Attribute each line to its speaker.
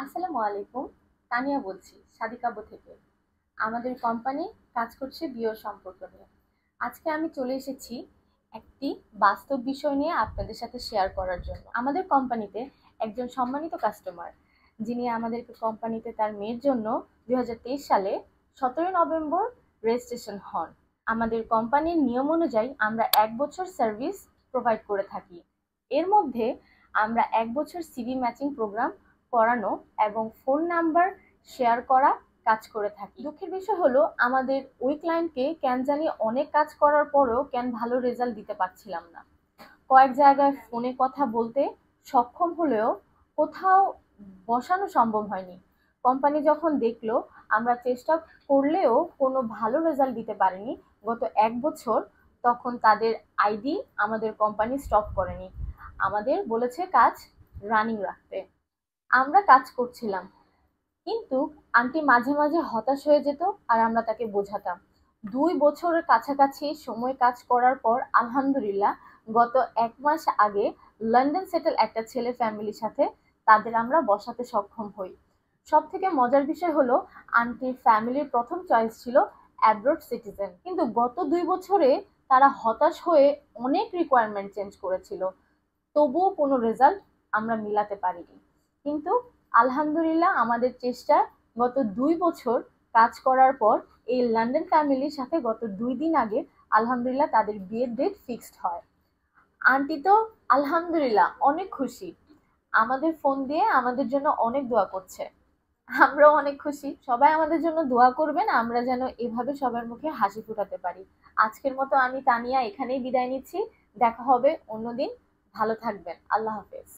Speaker 1: আসসালামু আলাইকুম। তানিয়া বলছি সাদিকাবো থেকে। আমাদের কোম্পানি কাজ করছে বিয়ের সম্পর্ক নিয়ে। আজকে আমি চলে এসেছি একটি বাস্তব বিষয় নিয়ে আপনাদের সাথে শেয়ার করার জন্য। আমাদের কোম্পানিতে একজন সম্মানিত কাস্টমার, যিনি আমাদের কোম্পানিতে তার মেয়ের জন্য 2023 সালে 17 নভেম্বর রেজিস্ট্রেশন হন। আমাদের কোম্পানির নিয়ম অনুযায়ী আমরা 1 বছর সার্ভিস প্রোভাইড করে থাকি। এর মধ্যে আমরা 1 বছর সিভি ম্যাচিং প্রোগ্রাম করানো এবং ফোন নাম্বার শেয়ার করা কাজ করে থাকি। দুঃখের বিষয় হলো আমাদের ওই ক্লায়েন্টকে কেন জানি অনেক কাজ করার পরেও কেন ভালো রেজাল্ট দিতে পারছিলাম না। কয়েক জায়গায় ফোনে কথা বলতে সক্ষম হলেও কোথাও বসানো সম্ভব হয়নি। কোম্পানি যখন দেখলো আমরা চেষ্টা করলেও কোনো ভালো রেজাল্ট দিতে পারিনি গত 1 বছর, তখন তাদের আইডি আমাদের কোম্পানি স্টপ করেনি, আমাদের বলেছে কাজ রানিং রাখতে। আমরা কাজ করছিলাম, কিন্তু আন্টি মাঝে মাঝে হতাশ হয়ে যেত আর আমরা তাকে বোঝাতাম। 2 বছরের কাছাকাছি সময় কাজ করার পর আলহামদুলিল্লাহ গত 1 মাস আগে লন্ডন সেটেল একটা ছেলে ফ্যামিলির সাথে তাদের আমরা বসাতে সক্ষম হই। সব থেকে মজার বিষয় হলো আন্টির ফ্যামিলির প্রথম চয়েস ছিল অ্যাব্রড সিটিজেন, কিন্তু গত 2 বছরে তারা হতাশ হয়ে অনেক রিকোয়ারমেন্ট চেঞ্জ করেছিল, তবুও কোনো রেজাল্ট আমরা মিলাতে পারিনি। কিন্তু আলহামদুলিল্লাহ আমাদের চেষ্টা গত 2 বছর কাজ করার পর এই লন্ডন ফ্যামিলির সাথে গত 2 দিন আগে আলহামদুলিল্লাহ তাদের বিয়ের ডেট ফিক্সড হয়। আন্টি তো আলহামদুলিল্লাহ অনেক খুশি, আমাদের ফোন দিয়ে আমাদের জন্য অনেক দোয়া করছে। আমরাও অনেক খুশি, সবাই আমাদের জন্য দোয়া করবেন আমরা যেন এভাবে সবার মুখে হাসি ফোটাতে পারি। আজকের মতো আমি তানিয়া এখানেই বিদায় নিচ্ছি। দেখা হবে অন্যদিন। ভালো থাকবেন। আল্লাহ হাফেজ।